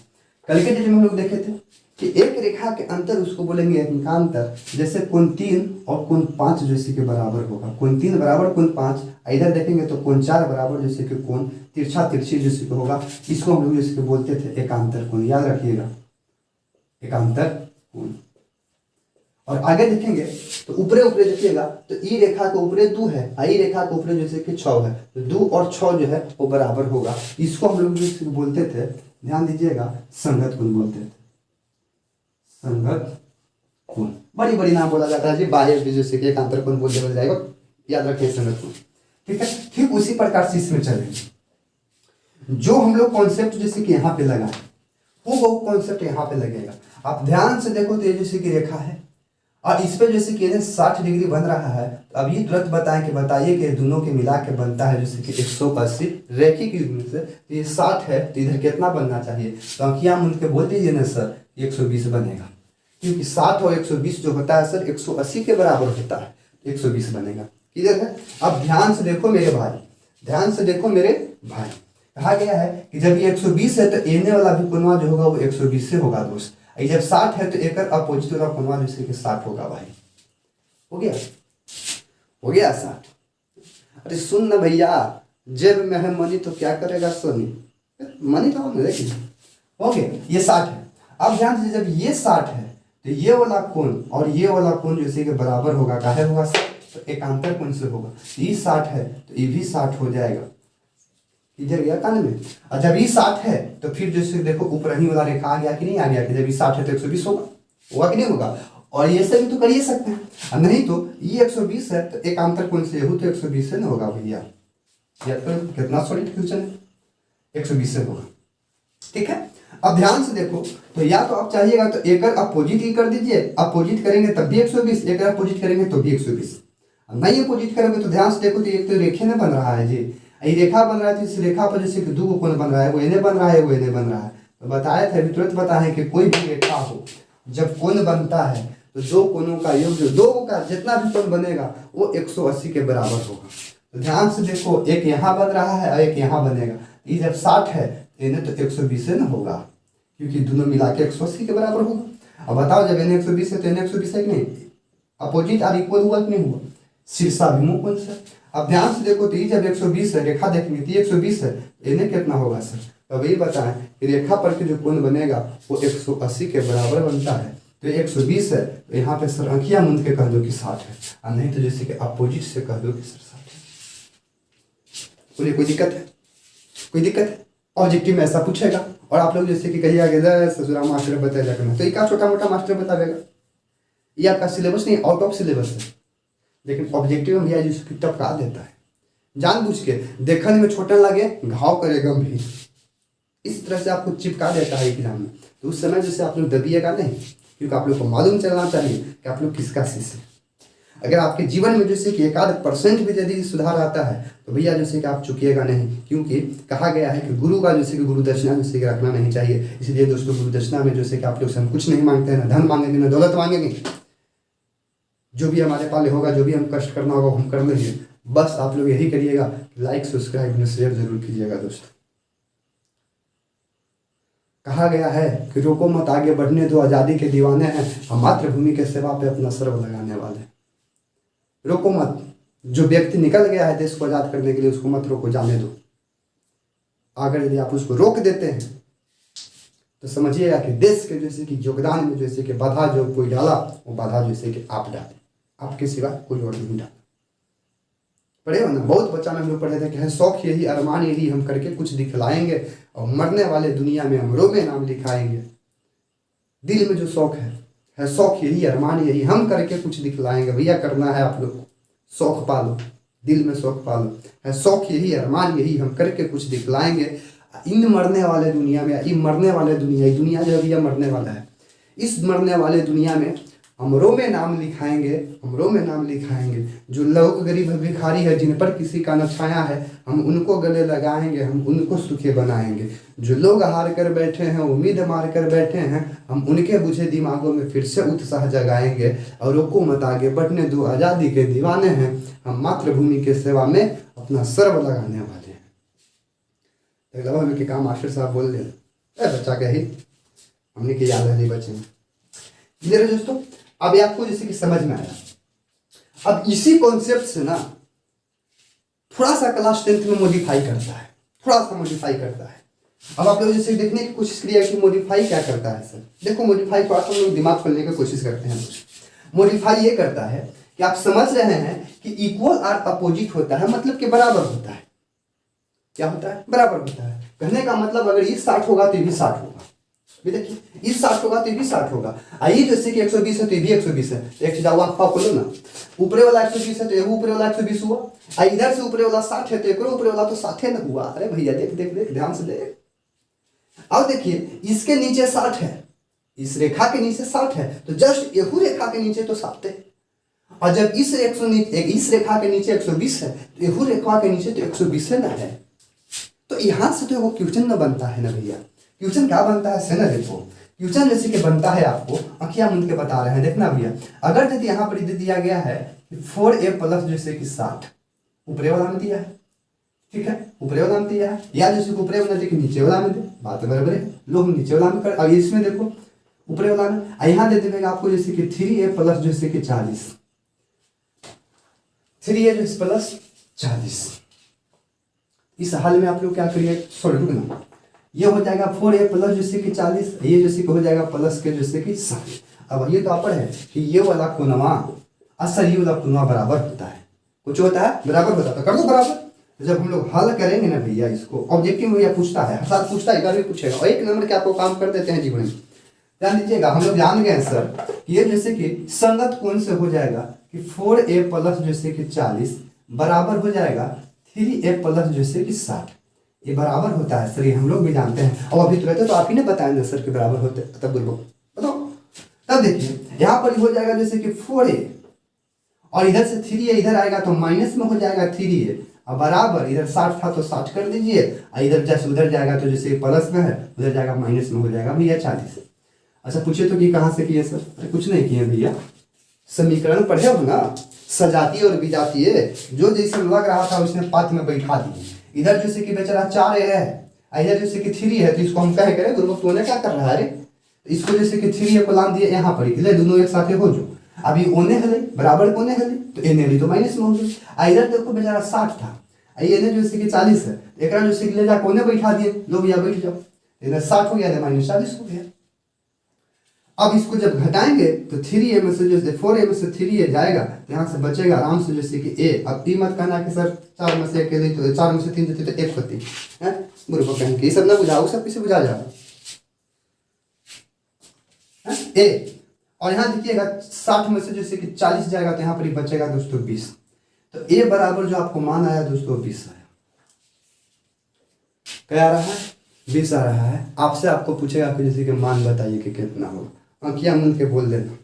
कल के डेट में हम लोग देखे थे कि एक रेखा के अंतर उसको बोलेंगे अंतर, जैसे कोण 3 और कोण 5 जैसे के बराबर होगा। कोण 3 बराबर कोण 5, इधर देखेंगे तो कोण 4 बराबर जैसे कि कोण तिरछा तिरछी जैसे कि होगा। इसको हम लोग जैसे कि बोलते थे एकांतर कोण, याद रखिएगा, एकांतर कोण। और आगे देखेंगे तो ऊपरे ऊपरे देखिएगा तो ई रेखा के ऊपरे 2 है, आई रेखा के ऊपरे जैसे कि 6 है, तो 2 और 6 जो है वो बराबर होगा। इसको हम लोग जैसे बोलते थे, ध्यान दीजिएगा, संगत कोण बोलते थे, संगत कोण। बड़ी बड़ी नाम बोला जाता है जी, बाह्य भी जैसे कि एकांतर कोण बोल दिया जाएगा, याद रखिए संगत कोण, ठीक है। ठीक उसी प्रकार से इसमें चलेंगे। जो हम लोग कॉन्सेप्ट जैसे कि यहाँ पे लगा वो कॉन्सेप्ट यहाँ पे लगेगा। आप ध्यान से देखो तो ये जैसे कि रेखा है और इस पे जैसे कि 60 डिग्री बन रहा है। तो अब ये तुरंत बताइए कि दोनों के मिला के बनता है जैसे कि 180 रैखिक युग्म से। तो ये 60 है तो इधर कितना बनना चाहिए? तो अंकिया मुन के बोल दीजिए ना सर, 120 बनेगा, क्योंकि 60 और 120 जो होता है सर 180 के बराबर होता है। 120 बनेगा। किधर है? अब ध्यान से देखो मेरे भाई, ध्यान से देखो मेरे भाई, कहा गया है कि जब ये 120 है तो एने वाला भी कोणवा जो होगा वो 120 से होगा दोस्त। जब 60 है तो एक अपोजिट वाला कोणवा जैसे कि 60 होगा भाई। हो गया? हो गया 60? अरे सुन ना भैया, जेब में है मनी तो क्या करेगा सोनी, मनी लाओ ना। देखिए हो गया, ये 60 है। अब ध्यान से जब ये 60 है तो ये वाला कोण और ये वाला कोण जैसे कि बराबर होगा, काहे होगा? तो एकांतर कोण से होगा। ये 60 है तो ये भी 60 हो जाएगा। इधर गया कान में। और जब ये 60 है तो फिर जैसे देखो ऊपर ही वाला रेखा आ गया कि नहीं आ गया, कि जब ये 60 है तो 120 होगा, होगा कि नहीं होगा? और ये से भी तो कर ही सकते हैं, और नहीं तो ये 120 है तो एकांतर कोण से यहू तो 120 से ना होगा भैया। याद करो कितना सॉलिड क्वेश्चन है, 120 से होगा। ठीक है, अब ध्यान से देखो, तो या तो आप चाहिएगा तो एक अपोजिट ही कर दीजिए, अपोजिट करेंगे तब भी 120, एक अपोजिट करेंगे तो भी 120। नहीं अपोजिट करोगे तो ध्यान से देखो तो एक तो रेखे में बन रहा है जी, ये रेखा बन रहा है तो इस रेखा पर जैसे कि दो कोण बन रहा है, वो इन्हें बन रहा है, वो इन्हें बन रहा है। तो बताया था तुरंत बताए कि कोई भी रेखा हो जब कोण बनता है तो दो कोणों का योग, जो दो का जितना भी कोण बनेगा वो 180 के बराबर होगा। तो ध्यान से देखो, एक यहाँ बन रहा है और एक यहाँ बनेगा। ये जब 60 है इन्हें तो 120 से ना होगा, क्योंकि दोनों मिला के 180 के बराबर होगा। अब बताओ जब इन्हें 120 है तो इन्हें 120 है कि नहीं? अपोजिट और इक्वल हुआ कि नहीं हुआ? शीर्षाभिमुख कोण से। अब ध्यान से देखो तो ये जब 120 है, रेखा देखेंगे तो 120 है, इन्हें कितना होगा सर? तो वही बताएं कि रेखा पर के जो कोण बनेगा वो 180 के बराबर बनता है। तो 120 है तो यहाँ पे सर अंकिया मुंद के कह दो कि 60 है, और नहीं तो जैसे कि अपोजिट से कह दो कि सर 60 है। बोलिए कोई दिक्कत है? कोई दिक्कत है? ऑब्जेक्टिव में ऐसा पूछेगा और आप लोग जैसे कि कहिए आगे ससुरा मास्टर बताया करना, तो एक छोटा मोटा मास्टर बताएगा, ये आपका सिलेबस नहीं, आउट ऑफ सिलेबस है। लेकिन ऑब्जेक्टिव में भैया जिसकी टपका देता है जानबूझ के, देखने में छोटा लगे घाव करे गंभीर, इस तरह से आपको चिपका देता है एग्जाम में। तो उस समय जैसे आप लोग दबिएगा नहीं, क्योंकि आप लोग को मालूम चलना चाहिए कि आप लोग किसका शिष्य है। अगर आपके जीवन में जैसे कि 1% भी यदि सुधार आता है तो भैया जैसे कि आप चुकिएगा नहीं, क्योंकि कहा गया है कि गुरु का जैसे कि गुरु दक्षिणा जैसे कि रखना नहीं चाहिए। इसलिए दोस्तों गुरु दक्षिणा में जैसे कि आप लोग से हम कुछ नहीं मांगते हैं, ना धन मांगेंगे ना दौलत मांगेंगे। जो भी हमारे पाले होगा, जो भी हम कष्ट करना होगा हम कर लेंगे। बस आप लोग यही करिएगा, लाइक सब्सक्राइब शेयर जरूर कीजिएगा दोस्तों। कहा गया है कि रोको मत आगे बढ़ने दो, आज़ादी के दीवाने हैं हम, मातृभूमि के सेवा पे अपना सर्व लगाने वाले। रोको मत, जो व्यक्ति निकल गया है देश को आज़ाद करने के लिए उसको मत रोको, जाने दो। अगर यदि आप उसको रोक देते हैं तो समझिएगा कि देश के जैसे कि योगदान में जैसे कि बाधा जो कोई डाला वो बाधा जैसे कि आप डाले, आपके सिवा कोई और नहीं डाला। पढ़े हो ना, बहुत बच्चा में हम लोग पढ़े थे कि है शौक यही अरमान यही हम करके कुछ दिखलाएंगे और मरने वाले दुनिया में अमरों में नाम लिखाएंगे। दिल में जो शौक है शौक यही अरमान यही हम करके कुछ दिखलाएंगे। भैया करना है आप लोग को, शौक पालो, दिल में शौक पालो, है शौक यही अरमान यही हम करके कुछ दिखलाएंगे। इन मरने वाले दुनिया में, ये मरने वाले दुनिया जो भैया मरने वाला है, इस मरने वाले दुनिया में अमरों में नाम लिखाएंगे, अमरों में नाम लिखाएंगे। जो लोग गरीब भिखारी है, जिन पर किसी का न छाया है, हम उनको गले लगाएंगे, हम उनको सुखी बनाएंगे। जो लोग हार कर बैठे हैं, उम्मीद मार कर बैठे हैं, हम उनके बुझे दिमागों में फिर से उत्साह जगाएंगे। और रोको मत आगे बढ़ने दो, आज़ादी के दीवाने हैं हम, मातृभूमि के सेवा में अपना सर्व लगाने वाले हैं। तो हमें के काम मास्टर साहब बोल रहे बच्चा कही हमने के याद है नहीं बच्चे में। मेरे दोस्तों अब आपको जैसे कि समझ में आया। अब इसी कॉन्सेप्ट से ना थोड़ा सा क्लास 10th में मॉडिफाई करता है, थोड़ा सा मॉडिफाई करता है। अब आप लोग जैसे देखने की कोशिश करिए कि मॉडिफाई क्या करता है सर। देखो मॉडिफाई थोड़ा सा हम लोग दिमाग खोलने की कोशिश करते हैं। मॉडिफाई ये करता है कि आप समझ रहे हैं कि इक्वल और अपोजिट होता है, मतलब कि बराबर होता है। क्या होता है? बराबर होता है। कहने का मतलब अगर ये 60 होगा तो ये भी 60 होगा। देखिए इस 60 होगा तो ये भी 60 होगा। आइए जैसे कि 120 है तो ये भी 120 है। तो एक चीज खोलो ना, ऊपरे वाला 120 है तो ये ऊपरे वाला 120 हुआ। इधर से ऊपरे वाला 60 है तो एक ऊपरे वाला तो 60 ना हुआ। अरे भैया देख देख देख ध्यान से देख। अब देखिए इसके नीचे 60 है, इस रेखा के नीचे 60 है, तो जस्ट यहू रेखा के नीचे तो 60 है। और जब इस रेखा के नीचे 120 है तो यहू रेखा के नीचे तो 120 ना है। तो यहाँ से तो वो क्वेश्चन न बनता है ना भैया। क्वेश्चन क्या बनता है से ना देखो, क्वेश्चन जैसे कि बनता है आपको अंकिया मुंद के बता रहे हैं। देखना भैया, अगर यदि यहाँ पर दिया गया है कि 4a प्लस जैसे कि 60 ऊपरे वाला में दिया है, ठीक है, ऊपरे वाला में दिया है, या जैसे कि ऊपरे वाला देखिए नीचे वाला में दे, बात बराबर है। लो हम नीचे वाला में कर, अब इसमें देखो ऊपरे वाला में यहाँ दे देगा आपको जैसे कि 3a प्लस जैसे कि 40, 3a जैसे प्लस 40। इस हाल में आप लोग क्या करिए, सॉरी रुकना, ये हो जाएगा 4a प्लस जैसे कि 40, ये जैसे कि हो जाएगा प्लस के जैसे कि 60। अब ये तो आप है कि ये वाला कोनवा असल ये वाला कोनवा बराबर होता है, कुछ होता है बराबर होता है, तो कर दो बराबर। तो जब हम लोग हल करेंगे ना भैया, इसको ऑब्जेक्टिव में भैया पूछता है, हर साल पूछता है, इधर भी पूछेगा, और 1 नंबर के आपको काम कर देते हैं जीवन में। ध्यान दीजिएगा, हम लोग जान गए सर कि ये जैसे कि संगत कोण से हो जाएगा कि 4a प्लस जैसे कि 40 बराबर हो जाएगा 3a प्लस जैसे कि 60। ये बराबर होता है सर, ये हम लोग भी जानते हैं। और अभी तो रहते तो आप ही ने बताया ना सर के बराबर होते, तब बोलो बताओ। तब देखिए यहाँ पर हो जाएगा जैसे कि 4a और इधर से 3a इधर आएगा तो माइनस में हो जाएगा 3a, और बराबर इधर 60 था तो 60 कर दीजिए, और इधर जैसे उधर जाएगा तो जैसे प्लस में है उधर जाएगा माइनस में हो जाएगा भैया 40। अच्छा पूछे तो कि कहाँ से किए सर, अरे कुछ नहीं किए भैया, समीकरण पढ़े हो ना, सजातीय और विजातीय, जो जैसे लग रहा था उसने पात्र में बैठा दिए। इधर जैसे कि बेचारा 4a है, इधर जैसे कि 3 है, तो इसको हम कहे करें गुरुमुख तूने क्या कर रहा है, अरे इसको जैसे कि 3a को लान दिए यहाँ पर, इसलिए दोनों एक साथ हो जो, अभी ओने हले बराबर कोने हले तो एने भी तो माइनस में हो गई। इधर देखो बेचारा 60 था, एने जैसे कि 40 है, एक जैसे कि ले जा कोने बैठा दिए, लो भैया बैठ जाओ, इधर 60 हो गया माइनस 40 हो गया। अब इसको जब घटाएंगे तो 3a में से जैसे 4a में से 3a जाएगा तो यहाँ से बचेगा आराम से जैसे कि a। अब ई मत कहना कि सर 4 में से अकेले तो 4 में से 3 देते तो 1 होती है, गुरु को कहेंगे ये सब ना बुझाओ, सब किसे बुझा जाओ a। और यहाँ देखिएगा 60 में से जैसे कि 40 जाएगा तो यहाँ पर ही बचेगा दोस्तों 20। तो a बराबर जो आपको मान आया दोस्तों 20 आया। क्या आ रहा है, 20 आ रहा है। आपसे आपको पूछेगा कि जैसे कि मान बताइए कि कितना होगा, आँखियाँ मूंद के बोल देना,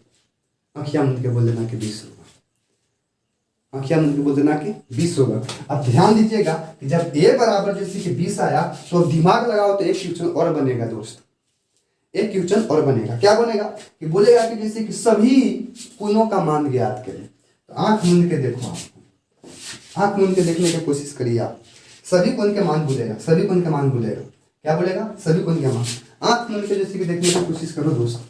आँखियाँ मूंद के बोल देना कि 20 होगा, आँखियाँ मूंद के बोल देना कि 20 होगा। अब ध्यान दीजिएगा कि जब a बराबर जैसे कि 20 आया तो दिमाग लगाओ तो एक क्वेश्चन और बनेगा दोस्त, एक क्वेश्चन और बनेगा। क्या बनेगा कि बोलेगा कि जैसे कि सभी कोणों का मान ज्ञात करें। तो आँख मूंद के देखो, आप आँख मूंद के देखने की कोशिश करिए, आप सभी कोण के मान बोलेगा, सभी कोण के मान बोलेगा, क्या बोलेगा सभी कोण के मान। आँख मूंद के जैसे कि देखने की कोशिश करो दोस्त,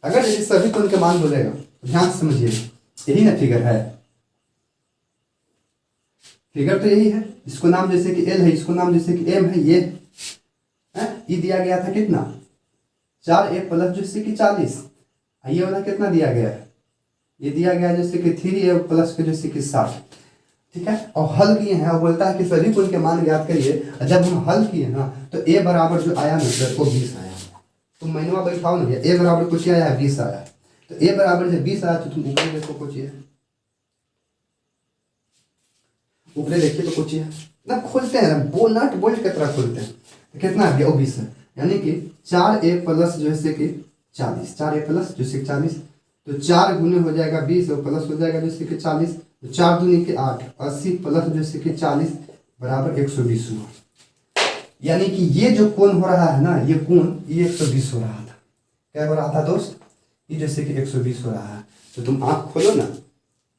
अगर जैसे सभी कोण के मान बोलेगा तो ध्यान से समझिए, यही ना फिगर है, फिगर तो यही है। इसको नाम जैसे कि L है, इसको नाम जैसे कि M है, ये दिया गया था कितना 4a प्लस जैसे कि 40, ये वाला कितना दिया गया है, ये दिया गया जैसे कि 3a प्लस के जैसे कि 60, ठीक है। और हल किए हैं और बोलता है कि सभी कोण के मान ज्ञात करिए। जब हम हल किए ना तो a बराबर जो आया ना सर वो 20 आया। तुम महीनवा बैठाओ ना, a बराबर कुछ आया है 20 आया है, तो a बराबर जब 20 आया तो तुम ऊपर देखो कुछ है, ऊपर देखिए तो कुछ है ना, खोलते हैं वो नट बोल्ट की तरह खोलते हैं, तो कितना आ गया वो 20 है, यानी कि 4a प्लस जैसे कि 40, 4a प्लस जैसे कि 40, तो 4 गुने हो जाएगा 20 और प्लस हो जाएगा जैसे कि 40, तो 4 दूनी के 8, 80 प्लस जैसे कि 40 बराबर 120 हुआ। यानी कि ये जो कोण हो रहा है ना, ये कोण ये 120 हो रहा था। क्या हो रहा था दोस्त, ये जैसे कि 120 हो रहा है। तो तुम आँख खोलो ना,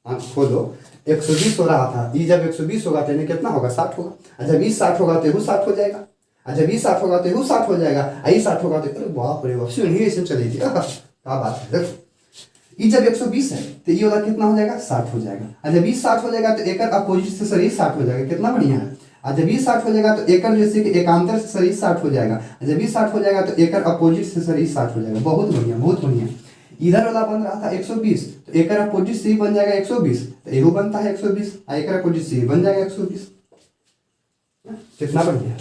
आँख खोलो, 120 हो रहा था, ये जब 120 होगा तो इन्हें कितना होगा 60 होगा, और जब 20 60 होगा तो ये 60 हो जाएगा, और जब 20 60 होगा तो ये 60 हो जाएगा, ये 60 होगा तो अरे बाप रे बाप सीढ़ी ऐसे चली थी, क्या बात है। देखो ये जब 120 है तो ये वाला कितना हो जाएगा 60 हो जाएगा, और जब 20 60 हो जाएगा तो एक अपोजिट से शरीर 60 हो जाएगा, कितना बढ़िया है। और जब 20 60 हो जाएगा तो एक जैसे कि एकांतर से शरीर 60 हो जाएगा, जब 20 60 हो जाएगा तो एक अपोजिट से शरीर 60 हो जाएगा। बहुत बढ़िया बहुत बढ़िया। इधर वाला बन रहा था 120 तो एक अपोजिट से ही बन जाएगा 120, तो यही बनता है 120, एक अपोजिट से ही बन जाएगा 120। कितना बढ़िया,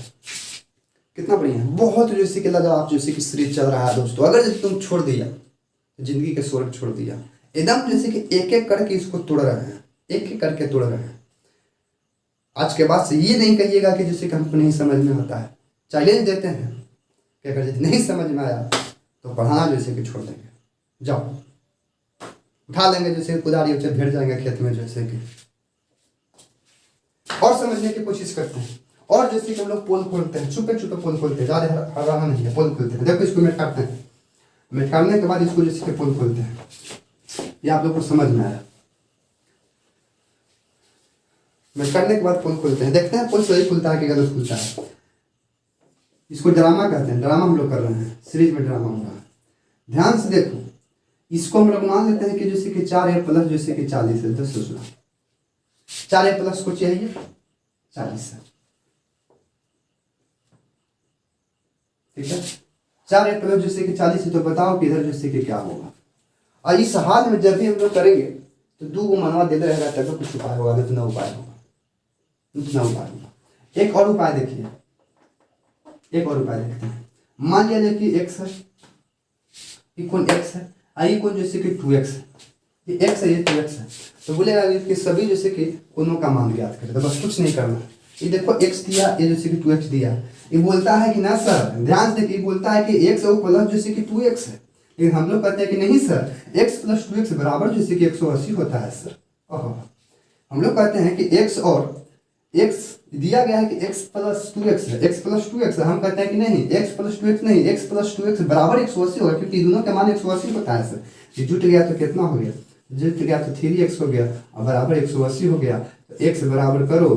कितना बढ़िया, बहुत जैसे कि लगा आप जैसे कि शरीर चल रहा है दोस्तों। अगर जैसे तुम छोड़ दिया तो जिंदगी के स्वर्ग छोड़ दिया, एकदम जैसे कि एक एक करके इसको तोड़ रहे हैं, एक एक करके तोड़ रहे हैं। आज के बाद से ये नहीं कहिएगा कि जैसे कि हमको नहीं समझ में आता है, चैलेंज देते हैं कि अगर जैसे नहीं समझ में आया तो पढ़ाना जैसे कि छोड़ देंगे, जाओ उठा लेंगे जैसे कुदारी उसे भेड़ जाएंगे खेत में जैसे कि, और समझने की कोशिश करते हैं। और जैसे कि हम लोग पोल खोलते हैं, छुपे छुपे पोल खोलते हैं, ज़्यादा हराना नहीं है, पोल खोलते हैं। देखो इसको मिनट काटते हैं, मेटाड़ने के बाद इसको जैसे कि पोल खोलते हैं, ये आप लोग को समझ में आया। मेटाड़ने के बाद पोल खोलते हैं, देखते हैं पोल सही खुलता है कि गलत खुलता है। इसको ड्रामा कहते हैं, ड्रामा हम लोग कर रहे हैं, सीरीज में ड्रामा हो रहा है। ध्यान से देखो, इसको हम लोग मान लेते हैं कि जैसे कि 4a प्लस जैसे कि 40 है, 10 सोचना 4a प्लस को चाहिए 40 है, ठीक है। 4a प्लस जैसे कि 40 है, तो बताओ कि इधर जैसे कि क्या होगा। और इस हाल में जब भी हम लोग करेंगे तो 2 को मनवा देते रहेगा, तब तो कुछ उपाय होगा, इतना उपाय होगा, इतना उपाय होगा। एक और उपाय देखिए, एक और उपाय देखते हैं। मान लिया जाए कि x है, ये कौन x है, आई कौन जैसे कि 2x है, ये x है, ये 2x है, तो बोलेगा कि सभी जैसे कि कोनों का मान ज्ञात करें। तो बस कुछ नहीं करना, ये देखो x दिया, ये जैसे कि 2x दिया, ये बोलता है कि ना सर, ध्यान से देखिए, बोलता है कि x और प्लस जैसे कि 2x है, लेकिन हम लोग कहते हैं कि नहीं सर, x प्लस 2x बराबर जैसे कि 180 होता है सर। हम लोग कहते हैं कि x और x दिया गया है कि x प्लस 2x है, x प्लस 2x है, हम कहते हैं कि नहीं x प्लस 2x नहीं, x प्लस 2x बराबर 180 होगा, क्योंकि दोनों का मान 180 होता है सर। ये जुट गया तो कितना हो गया, जुट गया तो 3x हो गया और बराबर 180 हो गया। तो x बराबर करो